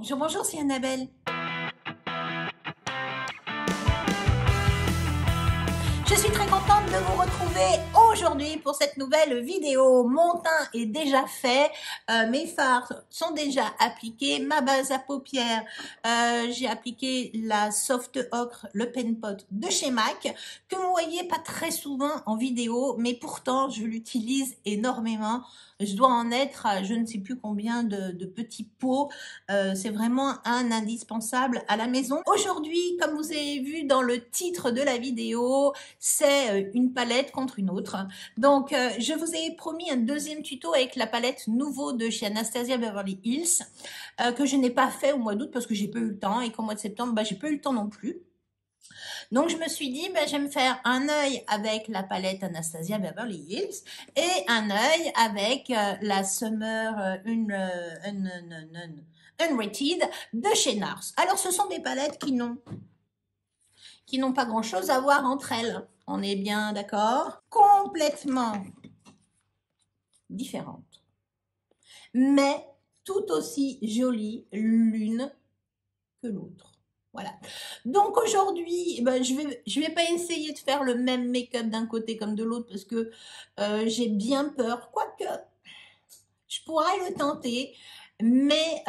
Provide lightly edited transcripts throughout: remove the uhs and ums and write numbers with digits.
Bonjour, bonjour, c'est Annabelle. Je suis très contente de vous retrouver aujourd'hui pour cette nouvelle vidéo. Mon teint est déjà fait, mes fards sont déjà appliqués, ma base à paupières, j'ai appliqué la Soft Ocre, le Pen Pot de chez MAC, que vous voyez pas très souvent en vidéo, mais pourtant je l'utilise énormément. Je dois en être à je ne sais plus combien de petits pots. C'est vraiment un indispensable à la maison. Aujourd'hui, comme vous avez vu dans le titre de la vidéo, c'est une palette contre une autre. Donc, je vous ai promis un deuxième tuto avec la palette nouveau de chez Anastasia Beverly Hills, que je n'ai pas fait au mois d'août parce que j'ai pas eu le temps et qu'au mois de septembre, j'ai pas eu le temps non plus. Donc, je me suis dit, je vais me faire un œil avec la palette Anastasia Beverly Hills et un œil avec la Summer Unrated de chez NARS. Alors, ce sont des palettes qui n'ont pas grand-chose à voir entre elles. On est bien d'accord? Complètement différentes, mais tout aussi jolies l'une que l'autre. Voilà. Donc aujourd'hui, je vais pas essayer de faire le même make-up d'un côté comme de l'autre parce que j'ai bien peur. Quoique, je pourrais le tenter, mais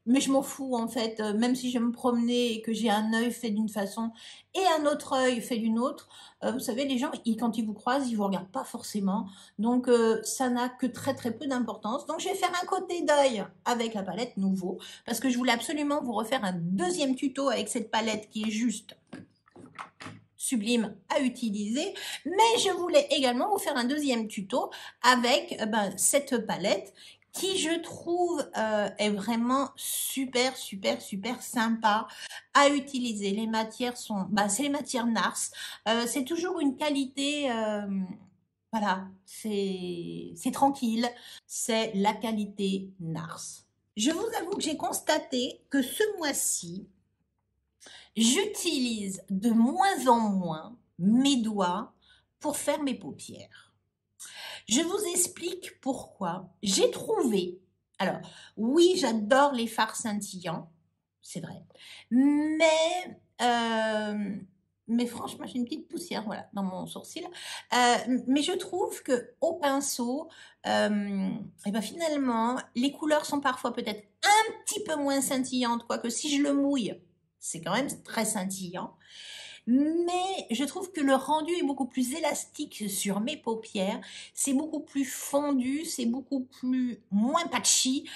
je m'en fous en fait. Même si je me promenais et que j'ai un œil fait d'une façon et un autre œil fait d'une autre, vous savez, les gens, quand ils vous croisent, ils vous regardent pas forcément. Donc ça n'a que très très peu d'importance. Donc je vais faire un côté d'œil avec la palette nouveau parce que je voulais absolument vous refaire un deuxième tuto avec cette palette qui est juste sublime à utiliser, mais je voulais également vous faire un deuxième tuto avec cette palette qui je trouve est vraiment super sympa à utiliser. Les matières sont, c'est les matières NARS, c'est toujours une qualité, voilà, c'est tranquille, c'est la qualité NARS. Je vous avoue que j'ai constaté que ce mois-ci, j'utilise de moins en moins mes doigts pour faire mes paupières. Je vous explique pourquoi. J'ai trouvé, alors oui, j'adore les fards scintillants, c'est vrai, mais franchement, j'ai une petite poussière, voilà, dans mon sourcil. Mais je trouve que au pinceau, finalement, les couleurs sont parfois peut-être un petit peu moins scintillantes, quoique si je le mouille, c'est quand même très scintillant. Mais je trouve que le rendu est beaucoup plus élastique sur mes paupières. C'est beaucoup plus fondu, c'est beaucoup moins patchy,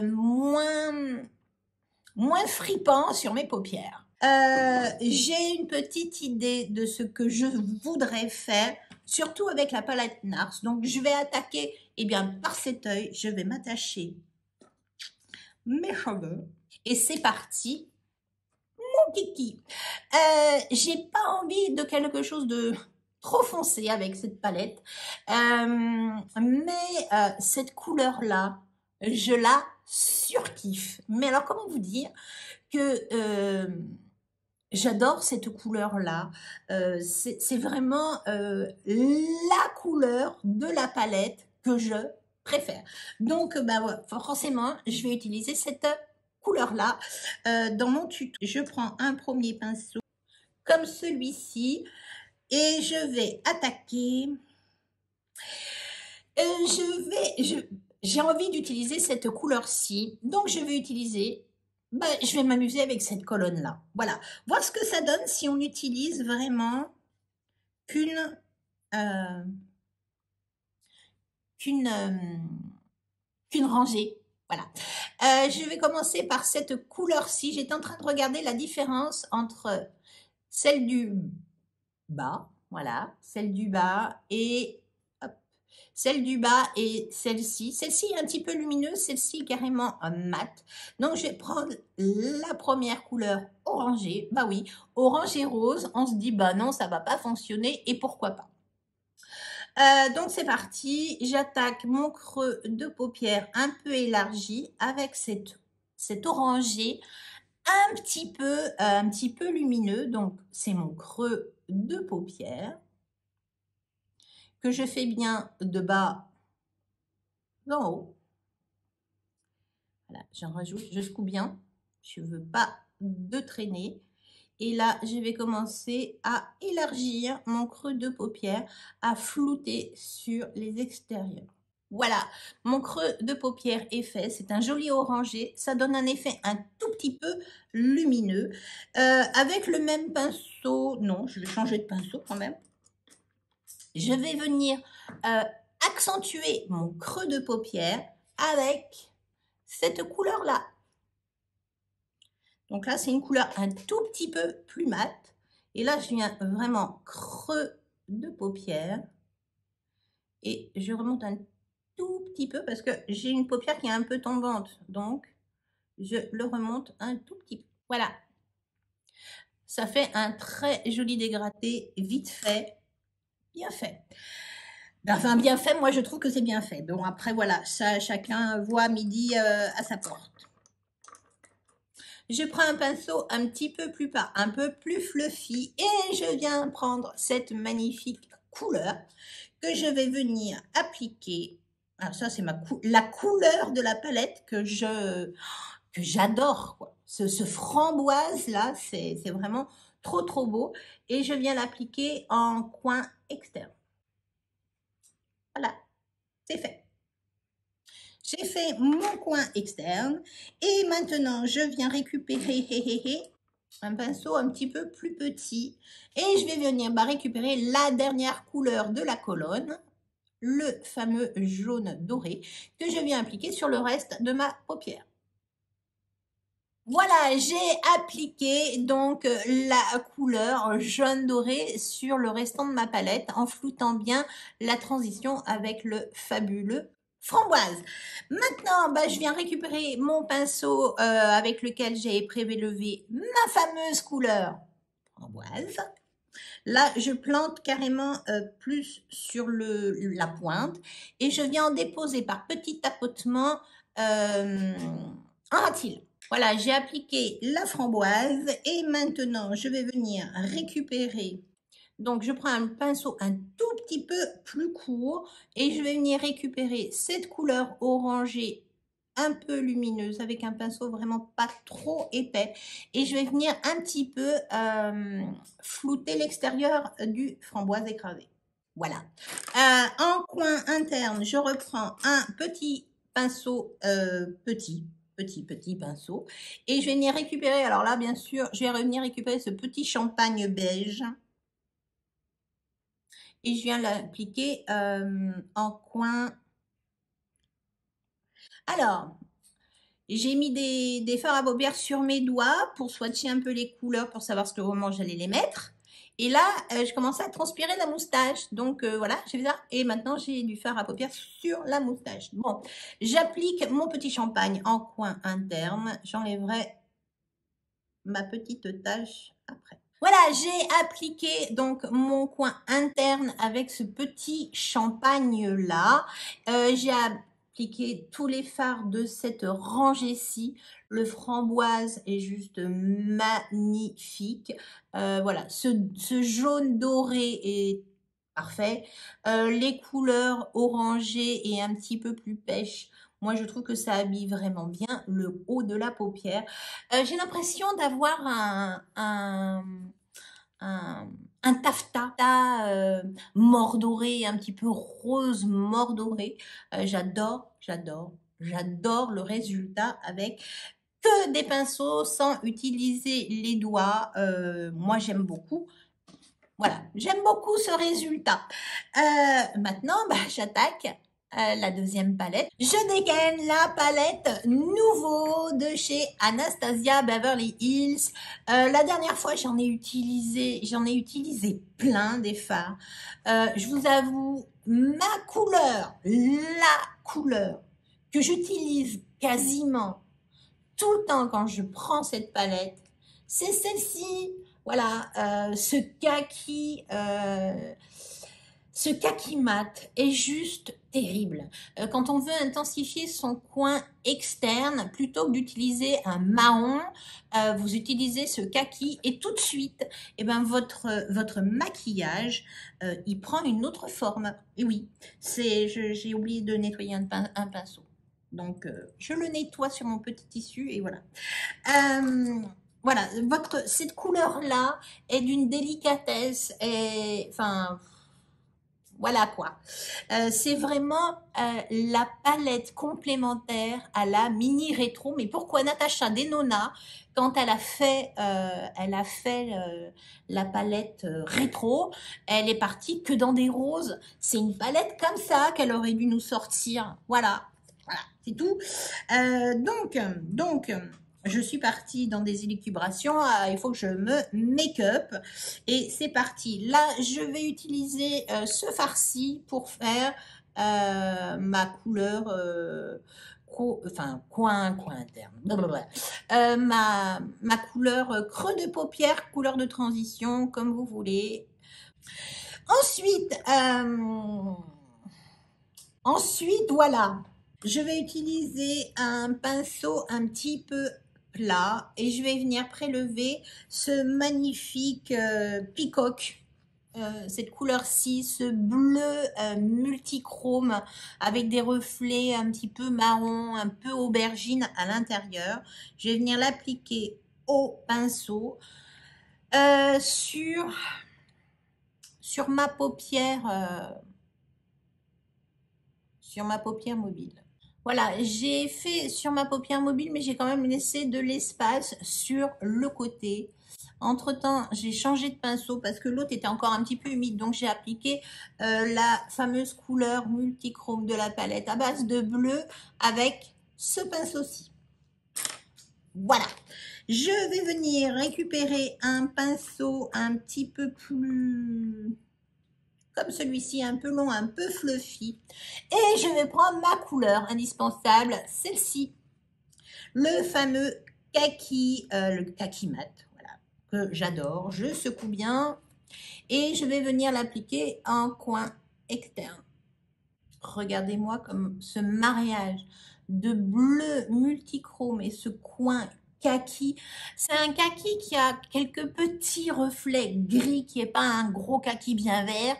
moins fripant sur mes paupières. J'ai une petite idée de ce que je voudrais faire, surtout avec la palette NARS. Donc, je vais attaquer, par cet œil, je vais m'attacher mes cheveux. Et c'est parti, mon kiki. J'ai pas envie de quelque chose de trop foncé avec cette palette. Mais cette couleur-là, je la surkiffe. Mais alors, comment vous dire que j'adore cette couleur-là. C'est vraiment la couleur de la palette que je préfère. Donc, forcément, je vais utiliser cette couleur-là dans mon tuto. Je prends un premier pinceau comme celui-ci et je vais attaquer. J'ai envie d'utiliser cette couleur-ci, donc je vais utiliser je vais m'amuser avec cette colonne-là. Voilà. Voir ce que ça donne si on utilise vraiment qu'une rangée. Voilà. Je vais commencer par cette couleur-ci. J'étais en train de regarder la différence entre celle du bas, voilà, celle du bas et celle du bas et celle-ci. Celle-ci est un petit peu lumineuse, celle-ci est carrément mat. Donc, je vais prendre la première couleur orangée. Bah oui, orange et rose. On se dit, non, ça va pas fonctionner et pourquoi pas. Donc, c'est parti. J'attaque mon creux de paupière un peu élargi avec cet orangé un petit peu lumineux. Donc, c'est mon creux de paupière que je fais bien de bas en haut. Voilà, j'en rajoute, je secoue bien. Je ne veux pas de traîner. Et là, je vais commencer à élargir mon creux de paupière, à flouter sur les extérieurs. Voilà, mon creux de paupière est fait. C'est un joli orangé. Ça donne un effet un tout petit peu lumineux. Avec le même pinceau, non, je vais changer de pinceau quand même. Je vais venir accentuer mon creux de paupière avec cette couleur-là. Donc là, c'est une couleur un tout petit peu plus mate. Et là, je viens vraiment creux de paupière. Et je remonte un tout petit peu parce que j'ai une paupière qui est un peu tombante. Donc, je le remonte un tout petit peu. Voilà. Ça fait un très joli dégradé, vite fait, bien fait. Enfin, bien fait, moi, je trouve que c'est bien fait. Bon, après, voilà, ça, chacun voit midi à sa porte. Je prends un pinceau un petit peu plus bas, un peu plus fluffy et je viens prendre cette magnifique couleur que je vais venir appliquer. Alors ça, c'est la couleur de la palette que j'adore, quoi. Ce framboise là, c'est vraiment trop beau et je viens l'appliquer en coin externe. Voilà, c'est fait. J'ai fait mon coin externe et maintenant je viens récupérer un pinceau un petit peu plus petit et je vais venir récupérer la dernière couleur de la colonne, le fameux jaune doré que je viens appliquer sur le reste de ma paupière. Voilà, j'ai appliqué donc la couleur jaune doré sur le restant de ma palette en floutant bien la transition avec le fabuleux framboise. Maintenant, je viens récupérer mon pinceau avec lequel j'ai prélevé ma fameuse couleur framboise. Là, je plante carrément plus sur la pointe et je viens en déposer par petits tapotements en ratil. Voilà, j'ai appliqué la framboise et maintenant, je vais venir récupérer. Donc, je prends un pinceau un tout petit peu plus court et je vais venir récupérer cette couleur orangée un peu lumineuse avec un pinceau vraiment pas trop épais et je vais venir un petit peu flouter l'extérieur du framboise écrasé. Voilà. En coin interne, je reprends un petit pinceau petit pinceau et je vais venir récupérer, alors là bien sûr je vais revenir récupérer ce petit champagne beige et je viens l'appliquer en coin. Alors j'ai mis des fards à paupières sur mes doigts pour swatcher un peu les couleurs pour savoir ce que moment j'allais les mettre. Et là, je commençais à transpirer la moustache. Donc, voilà, j'ai fait ça. Et maintenant, j'ai du fard à paupières sur la moustache. Bon, j'applique mon petit champagne en coin interne. J'enlèverai ma petite tache après. Voilà, j'ai appliqué donc mon coin interne avec ce petit champagne-là. J'ai appliqué tous les fards de cette rangée-ci. Le framboise est juste magnifique. Voilà, ce jaune doré est parfait. Les couleurs orangées et un petit peu plus pêche. Moi, je trouve que ça habille vraiment bien le haut de la paupière. J'ai l'impression d'avoir un taffetas mordoré, un petit peu rose mordoré. J'adore le résultat avec que des pinceaux sans utiliser les doigts. Moi, j'aime beaucoup. Voilà, j'aime beaucoup ce résultat. Maintenant, j'attaque la deuxième palette. Je dégaine la palette nouveau de chez Anastasia Beverly Hills. La dernière fois, j'en ai utilisé plein des fards. Je vous avoue, la couleur que j'utilise quasiment tout le temps quand je prends cette palette, c'est celle-ci. Voilà, ce kaki mat est juste terrible. Quand on veut intensifier son coin externe, plutôt que d'utiliser un marron, vous utilisez ce kaki et tout de suite, votre maquillage, il prend une autre forme. Et oui, j'ai oublié de nettoyer un pinceau. Donc, je le nettoie sur mon petit tissu et voilà. Voilà, cette couleur-là est d'une délicatesse et, enfin, voilà quoi. C'est vraiment la palette complémentaire à la mini rétro. Mais pourquoi Natacha Denona, quand elle a fait la palette rétro, elle est partie que dans des roses. C'est une palette comme ça qu'elle aurait dû nous sortir. Voilà, voilà, c'est tout. Donc, je suis partie dans des élucubrations. Il faut que je me make-up. Et c'est parti. Là, je vais utiliser ce farci pour faire ma couleur, coin interne. Blablabla. Ma couleur creux de paupière, couleur de transition, comme vous voulez. Ensuite, voilà. Je vais utiliser un pinceau un petit peu plat et je vais venir prélever ce magnifique peacock, cette couleur-ci, ce bleu multichrome avec des reflets un petit peu marron, un peu aubergine à l'intérieur. Je vais venir l'appliquer au pinceau sur ma paupière mobile. Voilà, j'ai fait sur ma paupière mobile, mais j'ai quand même laissé de l'espace sur le côté. Entre-temps, j'ai changé de pinceau parce que l'autre était encore un petit peu humide, donc j'ai appliqué la fameuse couleur multichrome de la palette à base de bleu avec ce pinceau-ci. Voilà, je vais venir récupérer un pinceau un petit peu plus... comme celui-ci, un peu long, un peu fluffy. Et je vais prendre ma couleur indispensable, celle-ci. Le fameux kaki, le kaki mat, voilà, que j'adore. Je secoue bien et je vais venir l'appliquer en coin externe. Regardez-moi comme ce mariage de bleu multichrome et ce coin kaki. C'est un kaki qui a quelques petits reflets gris, qui n'est pas un gros kaki bien vert.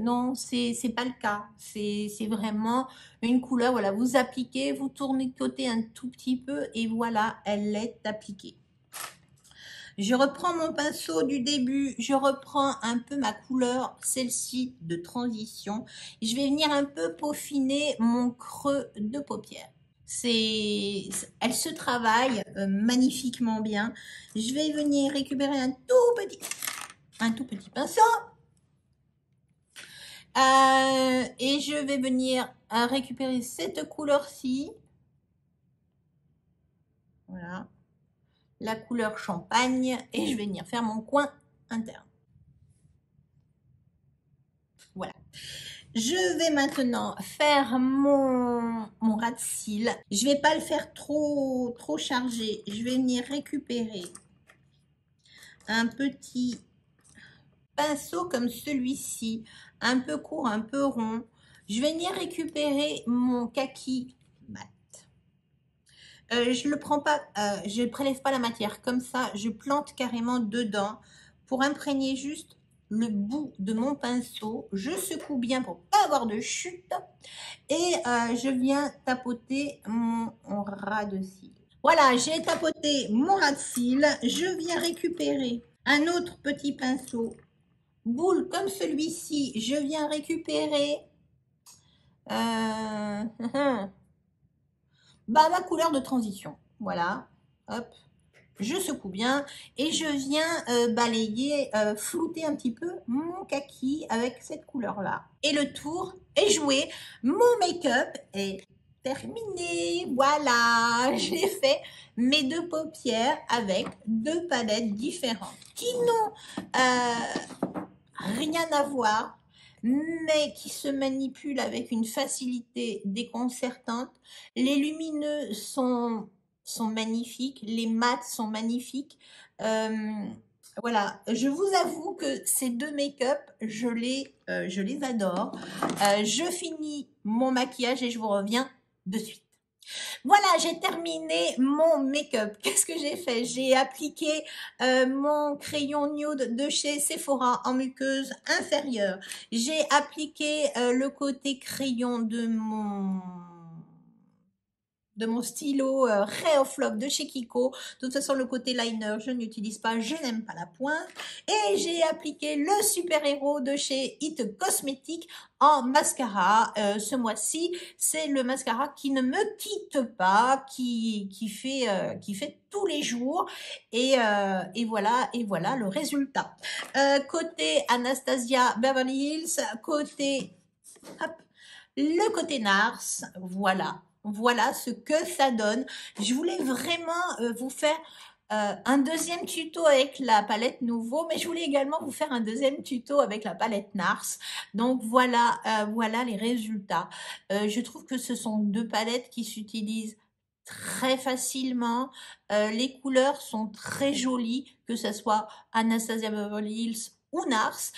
Non, c'est pas le cas. C'est vraiment une couleur. Voilà, vous appliquez, vous tournez de côté un tout petit peu et voilà, elle est appliquée. Je reprends mon pinceau du début, je reprends un peu ma couleur, celle-ci de transition. Et je vais venir un peu peaufiner mon creux de paupière. Elle se travaille magnifiquement bien. Je vais venir récupérer un tout petit pinceau. Et je vais venir récupérer cette couleur-ci. Voilà. La couleur champagne et je vais venir faire mon coin interne. Voilà. Je vais maintenant faire mon ras de cils. Je vais pas le faire trop chargé. Je vais venir récupérer un petit pinceau comme celui-ci, un peu court, un peu rond. Je vais venir récupérer mon kaki mat. Je le prends pas, je ne prélève pas la matière comme ça, je plante carrément dedans pour imprégner juste le bout de mon pinceau. Je secoue bien pour pas avoir de chute et je viens tapoter mon ras de cils. Voilà, j'ai tapoté mon ras de cils. Je viens récupérer un autre petit pinceau boule comme celui-ci. Je viens récupérer ma couleur de transition. Voilà, hop, je secoue bien et je viens balayer, flouter un petit peu mon kaki avec cette couleur-là. Et le tour est joué, mon make-up est terminé. Voilà, j'ai fait mes deux paupières avec deux palettes différentes qui n'ont rien à voir, mais qui se manipulent avec une facilité déconcertante. Les lumineux sont magnifiques, les mats sont magnifiques. Voilà, je vous avoue que ces deux make-up, je les adore. Je finis mon maquillage et je vous reviens de suite. Voilà, j'ai terminé mon make-up. Qu'est-ce que j'ai fait? J'ai appliqué mon crayon nude de chez Sephora en muqueuse inférieure. J'ai appliqué le côté crayon de mon de mon stylo Ray of Love de chez Kiko. De toute façon, le côté liner, je n'utilise pas, je n'aime pas la pointe. Et j'ai appliqué le super-héros de chez It Cosmetics en mascara. Ce mois-ci, c'est le mascara qui ne me quitte pas, qui fait tous les jours. Et voilà le résultat. Côté Anastasia Beverly Hills, côté... Hop, le côté NARS, voilà ce que ça donne. Je voulais vraiment vous faire un deuxième tuto avec la palette Nouveau, mais je voulais également vous faire un deuxième tuto avec la palette NARS. Donc voilà, voilà les résultats. Je trouve que ce sont deux palettes qui s'utilisent très facilement. Les couleurs sont très jolies, que ce soit Anastasia Beverly Hills ou NARS.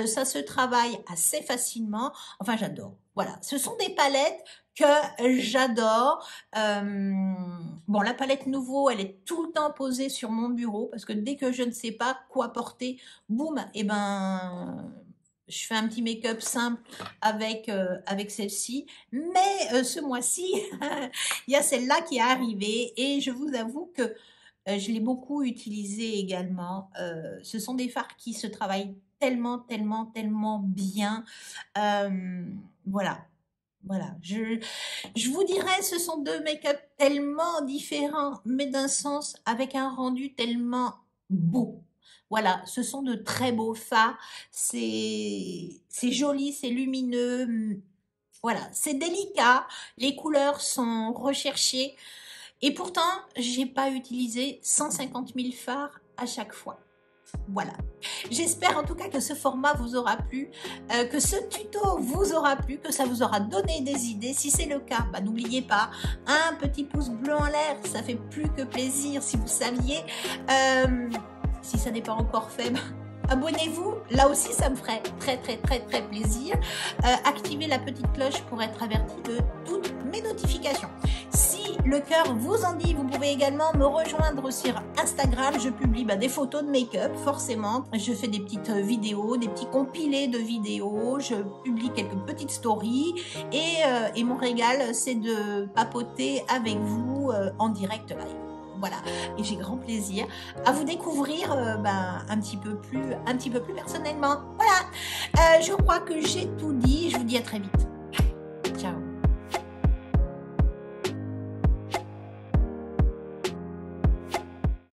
Ça se travaille assez facilement. Enfin, j'adore. Voilà, ce sont des palettes que j'adore. Bon, la palette Nouveau, elle est tout le temps posée sur mon bureau parce que dès que je ne sais pas quoi porter, boum, et ben je fais un petit make-up simple avec celle-ci. Mais ce mois-ci, il y a celle-là qui est arrivée et je vous avoue que je l'ai beaucoup utilisée également. Ce sont des fards qui se travaillent tellement bien. Voilà. Je vous dirais, ce sont deux make-up tellement différents, mais d'un sens avec un rendu tellement beau. Voilà, ce sont de très beaux fards. C'est joli, c'est lumineux. Voilà, c'est délicat. Les couleurs sont recherchées. Et pourtant, j'ai pas utilisé 150 000 fards à chaque fois. Voilà. J'espère en tout cas que ce format vous aura plu, que ce tuto vous aura plu, que ça vous aura donné des idées. Si c'est le cas, bah, n'oubliez pas, un petit pouce bleu en l'air, ça fait plus que plaisir si vous saviez. Si ça n'est pas encore fait, bah, abonnez-vous, là aussi ça me ferait très plaisir. Activez la petite cloche pour être averti de toutes mes notifications. Si le cœur vous en dit, vous pouvez également me rejoindre sur Instagram. Je publie des photos de make-up, forcément. Je fais des petites vidéos, des petits compilés de vidéos. Je publie quelques petites stories. Et mon régal, c'est de papoter avec vous en direct live. Voilà, et j'ai grand plaisir à vous découvrir un petit peu plus personnellement. Voilà, je crois que j'ai tout dit. Je vous dis à très vite.